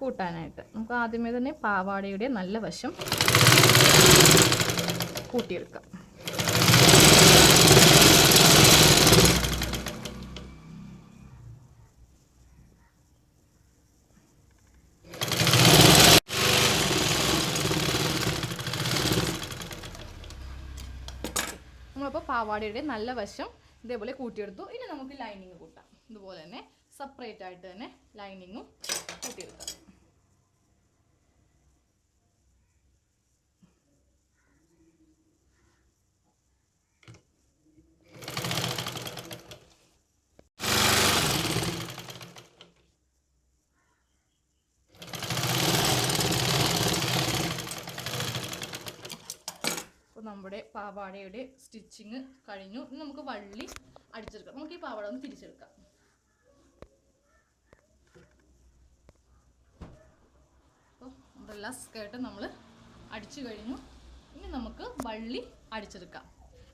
കൂട്ടാനായിട്ട്. നമുക്ക് ആദ്യമേ തന്നെ പാവാടയുടെ നല്ല വശം കൂട്ടിയെടുക്കാം. നമ്മളിപ്പോൾ പാവാടയുടെ നല്ല വശം ഇതേപോലെ കൂട്ടിയെടുത്തു. ഇനി നമുക്ക് ലൈനിങ് കൂട്ടാം. ഇതുപോലെ തന്നെ സെപ്പറേറ്റ് ആയിട്ട് തന്നെ ലൈനിങ്ങും കൂട്ടിയെടുക്കാം. അപ്പോൾ നമ്മുടെ പാവാടയുടെ സ്റ്റിച്ചിങ് കഴിഞ്ഞു. ഇനി നമുക്ക് വള്ളി അടിച്ചെടുക്കാം. നമുക്ക് ഈ പാവാട ഒന്ന് തിരിച്ചെടുക്കാം. അംബ്രല്ല സ്കേർട്ട് നമ്മൾ അടിച്ചു കഴിഞ്ഞു. ഇനി നമുക്ക് വള്ളി അടിച്ചെടുക്കാം.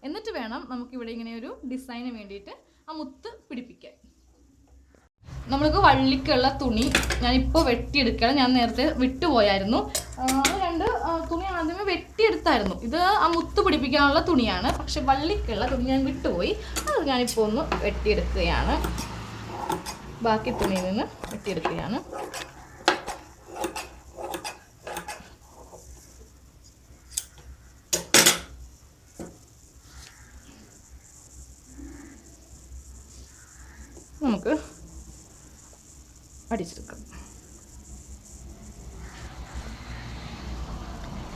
എന്നിട്ട് വേണം നമുക്കിവിടെ ഇങ്ങനെ ഒരു ഡിസൈന് വേണ്ടിയിട്ട് ആ മുത്ത് പിടിപ്പിക്കാൻ. നമ്മൾക്ക് വള്ളിക്കുള്ള തുണി ഞാനിപ്പോൾ വെട്ടിയെടുക്കുകയാണ്. ഞാൻ നേരത്തെ വിട്ടുപോയായിരുന്നു. രണ്ട് തുണി ആദ്യമേ വെട്ടിയെടുത്തായിരുന്നു. ഇത് ആ മുത്ത് പിടിപ്പിക്കാനുള്ള തുണിയാണ്. പക്ഷെ വള്ളിക്കുള്ള തുണി ഞാൻ വിട്ടുപോയി. അത് ഞാനിപ്പോൾ ഒന്ന് വെട്ടിയെടുക്കുകയാണ്. ബാക്കി തുണിയിൽ നിന്ന് വെട്ടിയെടുക്കുകയാണ്. നമുക്ക് അടിച്ചെടുക്കാം.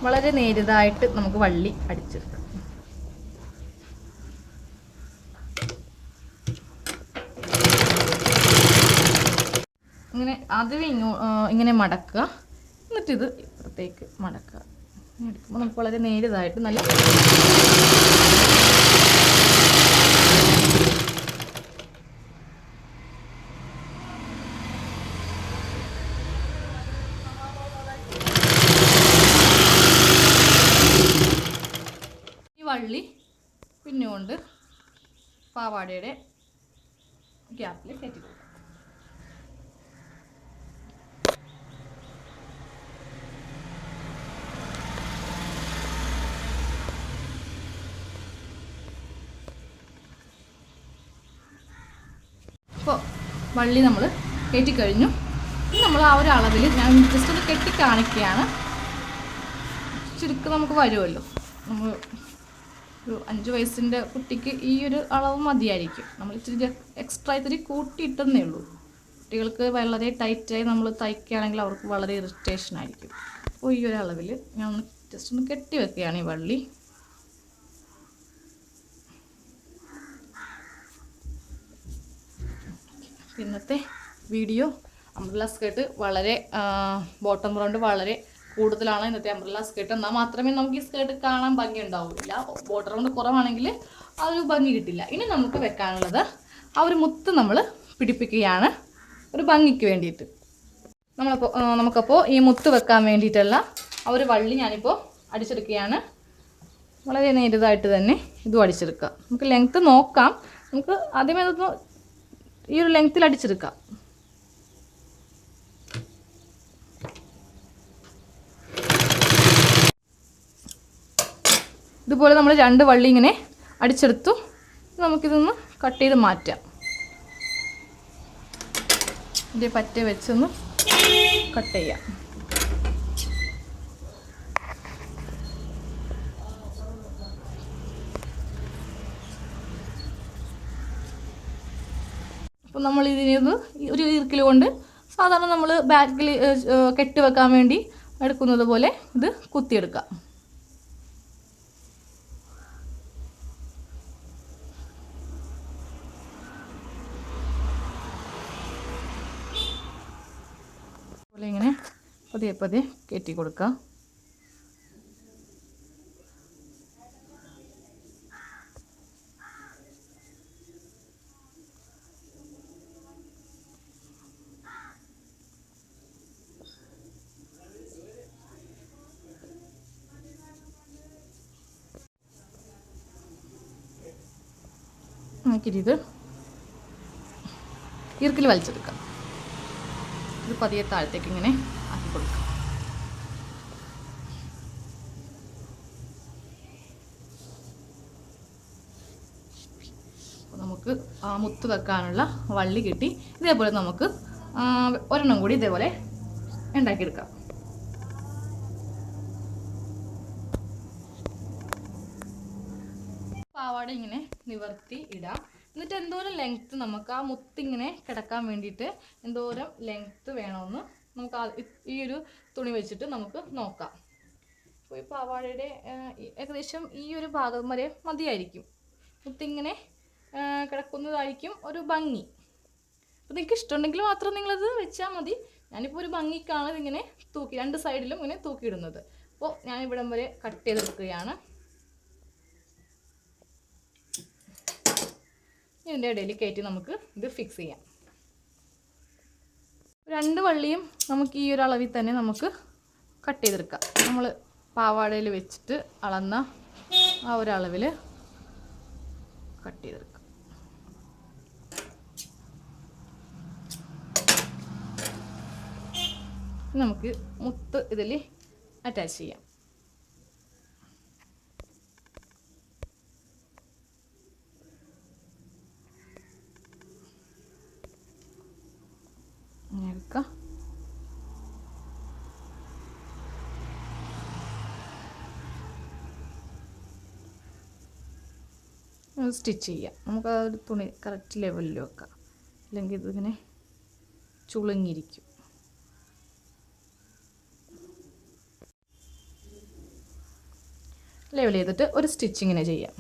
വളരെ നേരിയതായിട്ട് നമുക്ക് വള്ളി അടിച്ചെടുക്കാം. ഇങ്ങനെ ആദ്യമേ ഇങ്ങനെ മടക്കുക, എന്നിട്ടിത് ഇപ്പുറത്തേക്ക് മടക്കുക. എടുക്കുമ്പോൾ നമുക്ക് വളരെ നേരിയതായിട്ട് നല്ല വള്ളി പിന്നുകൊണ്ട് പാവാടയുടെ ഗ്യാപ്പിൽ കയറ്റി കൊടുക്കാം. അപ്പോൾ വള്ളി നമ്മൾ കയറ്റിക്കഴിഞ്ഞു. നമ്മൾ ആ ഒരു അളവിൽ ഞാൻ ജസ്റ്റ് ഒന്ന് കെട്ടി കാണിക്കുകയാണ്. ചുരുക്കം നമുക്ക് വരുമല്ലോ. നമ്മൾ ഒരു 5 വയസ്സിൻ്റെ കുട്ടിക്ക് ഈ ഒരു അളവ് മതിയായിരിക്കും. നമ്മൾ ഇച്ചിരി എക്സ്ട്രാ ഇത്തിരി കൂട്ടിയിട്ടെന്നേ ഉള്ളൂ. കുട്ടികൾക്ക് വളരെ ടൈറ്റായി നമ്മൾ തയ്ക്കുകയാണെങ്കിൽ അവർക്ക് വളരെ ഇറിറ്റേഷൻ ആയിരിക്കും. അപ്പോൾ ഈ ഒരു അളവിൽ ഞാൻ ജസ്റ്റ് ഒന്ന് കെട്ടി വെക്കുകയാണ് ഈ വള്ളി. ഇന്നത്തെ വീഡിയോ അംബ്രല്ല സ്കേർട്ട് വളരെ ബോട്ടം റൗണ്ട് വളരെ കൂടുതലാണ് ഇന്നത്തെ അംബ്രല്ല സ്കേർട്ട്. എന്നാൽ മാത്രമേ നമുക്ക് ഈ സ്കേർട്ട് കാണാൻ ഭംഗി ഉണ്ടാവില്ല. ബോട്ടം റൗണ്ട് കുറവാണെങ്കിൽ ആ ഒരു ഭംഗി കിട്ടില്ല. ഇനി നമുക്ക് വെക്കാനുള്ളത് ആ ഒരു മുത്ത് നമ്മൾ പിടിപ്പിക്കുകയാണ് ഒരു ഭംഗിക്ക് വേണ്ടിയിട്ട്. നമുക്കപ്പോൾ ഈ മുത്ത് വെക്കാൻ വേണ്ടിയിട്ടുള്ള ആ ഒരു വള്ളി ഞാനിപ്പോൾ അടിച്ചെടുക്കുകയാണ്. വളരെ നേരിയതായിട്ട് തന്നെ ഇതും അടിച്ചെടുക്കുക. നമുക്ക് ലെങ്ത്ത് നോക്കാം. നമുക്ക് ആദ്യമേ അതൊന്ന് ഈ ഒരു ലെങ്ത്തിൽ അടിച്ചെടുക്കാം. ഇതുപോലെ നമ്മൾ 2 വള്ളി ഇങ്ങനെ അടിച്ചെടുത്തു. നമുക്കിതൊന്ന് കട്ട് ചെയ്ത് മാറ്റാം. ഇതിൻ്റെ പറ്റ വെച്ചൊന്ന് കട്ട് ചെയ്യാം. അപ്പോൾ നമ്മൾ ഇതിനൊന്ന് ഒരു ഈർക്കിൽ കൊണ്ട് സാധാരണ നമ്മൾ ബാക്കിൽ കെട്ടി വെക്കാൻ വേണ്ടി എടുക്കുന്നത് പോലെ ഇത് കുത്തിയെടുക്കാം. ഇങ്ങനെ പതിയെ പതിയെ കയറ്റി കൊടുക്കാം. നമുക്കിത് ഈർക്കിൽ വലിച്ചെടുക്കാം. ഇത് പതിയെ താഴത്തേക്ക് ഇങ്ങനെ ആക്കി കൊടുക്കാം. നമുക്ക് ആ മുത്ത് വെക്കാനുള്ള വള്ളി കിട്ടി. ഇതേപോലെ നമുക്ക് ഒരെണ്ണം കൂടി ഇതേപോലെ ഉണ്ടാക്കിയെടുക്കാം. പാവാട ഇങ്ങനെ നിവർത്തി ഇടാം. എന്നിട്ട് എന്തോരം ലെങ്ത്ത് നമുക്ക് ആ മുത്തിങ്ങനെ കിടക്കാൻ വേണ്ടിയിട്ട് എന്തോരം ലെങ്ത്ത് വേണമെന്ന് നമുക്ക് ഈ ഒരു തുണി വെച്ചിട്ട് നമുക്ക് നോക്കാം. അപ്പോൾ ഈ പാവാടയുടെ ഏകദേശം ഈ ഒരു ഭാഗം വരെ മതിയായിരിക്കും. മുത്തിങ്ങനെ കിടക്കുന്നതായിരിക്കും ഒരു ഭംഗി. അപ്പോൾ നിങ്ങൾക്ക് ഇഷ്ടമുണ്ടെങ്കിൽ മാത്രം നിങ്ങളത് വെച്ചാൽ മതി. ഞാനിപ്പോൾ ഒരു ഭംഗിക്കാണ് ഇതിങ്ങനെ തൂക്കി 2 സൈഡിലും ഇങ്ങനെ തൂക്കിയിടുന്നത്. അപ്പോൾ ഞാൻ ഇവിടം വരെ കട്ട് ചെയ്തെടുക്കുകയാണ്. ഇതിൻ്റെ ഇടയിൽ കയറ്റി നമുക്ക് ഇത് ഫിക്സ് ചെയ്യാം. 2 വള്ളിയും നമുക്ക് ഈ ഒരു അളവിൽ തന്നെ നമുക്ക് കട്ട് ചെയ്തെടുക്കാം. നമ്മൾ പാവാടയിൽ വെച്ചിട്ട് അളന്ന ആ ഒരു അളവിൽ കട്ട് ചെയ്തെടുക്കാം. നമുക്ക് മുത്ത് ഇതിൽ അറ്റാച്ച് ചെയ്യാം. എടുക്കാം. സ്റ്റിച്ച് ചെയ്യാം. നമുക്ക് ആ ഒരു തുണി കറക്റ്റ് ലെവലിൽ വെക്കാം, അല്ലെങ്കിൽ ഇതിങ്ങനെ ചുളുങ്ങിയിരിക്കും. ലെവൽ ചെയ്തിട്ട് ഒരു സ്റ്റിച്ച് ഇങ്ങനെ ചെയ്യാം.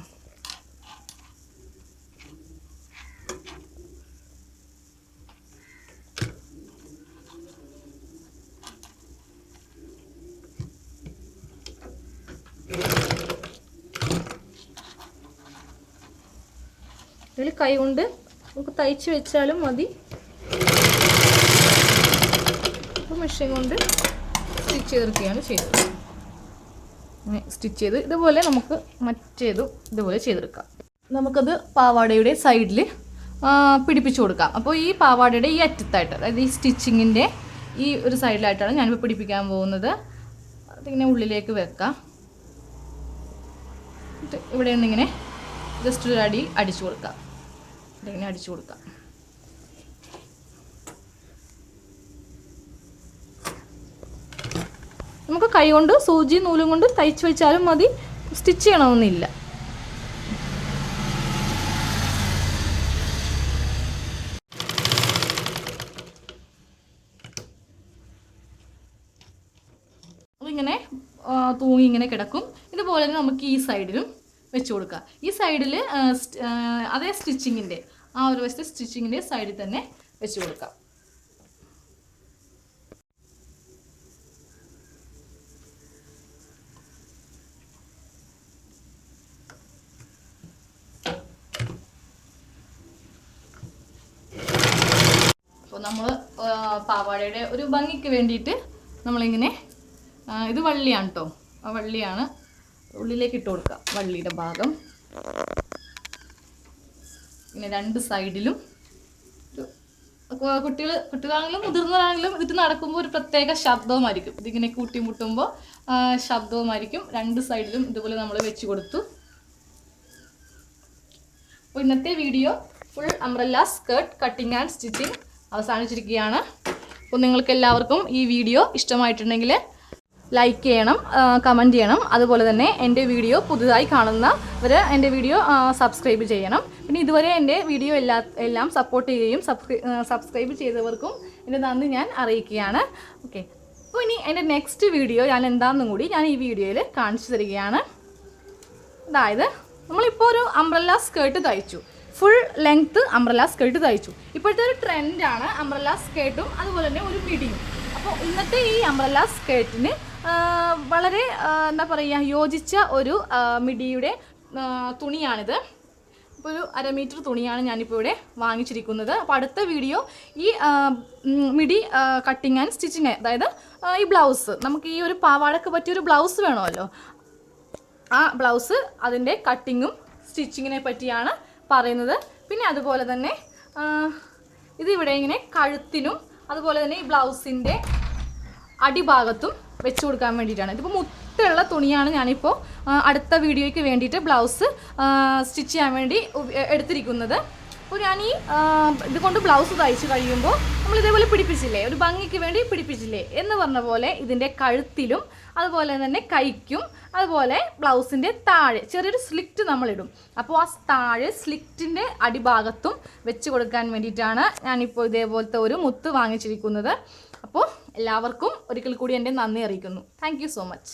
ഇതിൽ കൈ കൊണ്ട് നമുക്ക് തയ്ച്ച് വെച്ചാലും മതി, മെഷീൻ കൊണ്ട് സ്റ്റിച്ച് ചെയ്തെടുക്കുകയാണ് ചെയ്തത്. അങ്ങനെ സ്റ്റിച്ച് ചെയ്ത് ഇതുപോലെ നമുക്ക് മറ്റേതും ഇതുപോലെ ചെയ്തെടുക്കാം. നമുക്കത് പാവാടയുടെ സൈഡിൽ പിടിപ്പിച്ചു കൊടുക്കാം. അപ്പോൾ ഈ പാവാടയുടെ ഈ അറ്റത്തായിട്ട്, അതായത് ഈ സ്റ്റിച്ചിങ്ങിൻ്റെ ഈ ഒരു സൈഡിലായിട്ടാണ് ഞാനിപ്പോൾ പിടിപ്പിക്കാൻ പോകുന്നത്. അതിങ്ങനെ ഉള്ളിലേക്ക് വെക്കാം. ഇവിടെ നിന്നിങ്ങനെ ജസ്റ്റ് ഒരു അടി അടിച്ചു കൊടുക്കാം. ഇതിങ്ങനെ അടിച്ചു കൊടുക്കാം. നമുക്ക് കൈ കൊണ്ട് സൂചി നൂലും കൊണ്ട് തയ്ച്ച് വെച്ചാലും മതി, സ്റ്റിച്ച് ചെയ്യണമെന്നില്ല. അതിങ്ങനെ തൂങ്ങി ഇങ്ങനെ കിടക്കും. ഇതുപോലെ തന്നെ നമുക്ക് ഈ സൈഡിലും വെച്ച് കൊടുക്കാം. ഈ സൈഡിൽ അതേ സ്റ്റിച്ചിങ്ങിൻ്റെ ആ ഒരു വശത്തെ സ്റ്റിച്ചിങ്ങിൻ്റെ സൈഡിൽ തന്നെ വെച്ച് കൊടുക്കാം. അപ്പോൾ നമ്മൾ പാവാടയുടെ ഒരു ഭംഗിക്ക് വേണ്ടിയിട്ട് നമ്മളിങ്ങനെ ഇത് വള്ളിയാണ് കേട്ടോ, ആ വള്ളിയാണ് ഉള്ളിലേക്ക് ഇട്ട് കൊടുക്കുക. വള്ളിയുടെ ഭാഗം ഇങ്ങനെ രണ്ട് സൈഡിലും. കുട്ടികളാണെങ്കിലും മുതിർന്നവരാണെങ്കിലും ഇതിട്ട് നടക്കുമ്പോൾ ഒരു പ്രത്യേക ശബ്ദവുമായിരിക്കും. ഇതിങ്ങനെ കൂട്ടിമുട്ടുമ്പോൾ ശബ്ദവുമായിരിക്കും. രണ്ട് സൈഡിലും ഇതുപോലെ നമ്മൾ വെച്ച് കൊടുത്തു. അപ്പോൾ ഇന്നത്തെ video full umbrella skirt cutting and stitching അവസാനിച്ചിരിക്കുകയാണ്. അപ്പോൾ നിങ്ങൾക്ക് എല്ലാവർക്കും ഈ വീഡിയോ ഇഷ്ടമായിട്ടുണ്ടെങ്കിൽ ലൈക്ക് ചെയ്യണം, കമൻറ്റ് ചെയ്യണം. അതുപോലെ തന്നെ എൻ്റെ വീഡിയോ പുതുതായി കാണുന്നവർ എൻ്റെ വീഡിയോ സബ്സ്ക്രൈബ് ചെയ്യണം. പിന്നെ ഇതുവരെ എൻ്റെ വീഡിയോ എല്ലാം സപ്പോർട്ട് ചെയ്യുകയും സബ്സ്ക്രൈബ് ചെയ്തവർക്കും എൻ്റെ നന്ദി ഞാൻ അറിയിക്കുകയാണ്. ഓക്കെ, അപ്പോൾ ഇനി എൻ്റെ നെക്സ്റ്റ് വീഡിയോ ഞാൻ എന്താണെന്നും കൂടി ഞാൻ ഈ വീഡിയോയിൽ കാണിച്ചു തരികയാണ്. അതായത് നമ്മളിപ്പോൾ ഒരു അംബ്രല്ല സ്കേർട്ട് തയ്ച്ചു, ഫുൾ ലെങ്ത്ത് അംബ്രല്ല സ്കേർട്ട് തയ്ച്ചു. ഇപ്പോഴത്തെ ഒരു ട്രെൻഡാണ് അംബ്രല്ല സ്കേർട്ടും അതുപോലെ തന്നെ ഒരു മിഡിയും. അപ്പോൾ ഇന്നത്തെ ഈ അംബ്രല്ല സ്കേർട്ടിന് വളരെ എന്താ പറയുക യോജിച്ച ഒരു മിഡിയുടെ തുണിയാണിത്. ഇപ്പോൾ ഒരു 1/2 മീറ്റർ തുണിയാണ് ഞാനിപ്പോൾ ഇവിടെ വാങ്ങിച്ചിരിക്കുന്നത്. അപ്പോൾ അടുത്ത വീഡിയോ ഈ മിഡി കട്ടിങ് ആൻഡ് സ്റ്റിച്ചിങ്, അതായത് ഈ ബ്ലൗസ്, നമുക്ക് ഈ ഒരു പാവാടക്ക് പറ്റിയൊരു ബ്ലൗസ് വേണമല്ലോ, ആ ബ്ലൗസ് അതിൻ്റെ കട്ടിങ്ങും സ്റ്റിച്ചിങ്ങിനെ പറ്റിയാണ് പറയുന്നത്. പിന്നെ അതുപോലെ തന്നെ ഇതിവിടെ ഇങ്ങനെ കഴുത്തിനും അതുപോലെ തന്നെ ഈ ബ്ലൗസിൻ്റെ അടിഭാഗത്തും വെച്ച് കൊടുക്കാൻ വേണ്ടിയിട്ടാണ്. ഇതിപ്പോൾ മുത്തുള്ള തുണിയാണ് ഞാനിപ്പോൾ അടുത്ത വീഡിയോയ്ക്ക് വേണ്ടിയിട്ട് ബ്ലൗസ് സ്റ്റിച്ച് ചെയ്യാൻ വേണ്ടി എടുത്തിരിക്കുന്നത്. അപ്പോൾ ഞാൻ ഈ ഇതുകൊണ്ട് ബ്ലൗസ് തയ്ച്ച് കഴിയുമ്പോൾ നമ്മൾ ഇതേപോലെ പിടിപ്പിച്ചില്ലേ, ഒരു ഭംഗിക്ക് വേണ്ടി പിടിപ്പിച്ചില്ലേ എന്ന് പറഞ്ഞ പോലെ ഇതിൻ്റെ കഴുത്തിലും അതുപോലെ തന്നെ കൈക്കും അതുപോലെ ബ്ലൗസിൻ്റെ താഴെ ചെറിയൊരു സ്ലിറ്റ് നമ്മളിടും. അപ്പോൾ ആ താഴെ സ്ലിറ്റിൻ്റെ അടിഭാഗത്തും വെച്ച് കൊടുക്കാൻ വേണ്ടിയിട്ടാണ് ഞാനിപ്പോൾ ഇതേപോലത്തെ ഒരു മുത്ത് വാങ്ങിച്ചിരിക്കുന്നത്. അപ്പോൾ എല്ലാവർക്കും ഒരിക്കൽ കൂടി എൻ്റെ നന്ദി അറിയിക്കുന്നു. Thank you so much.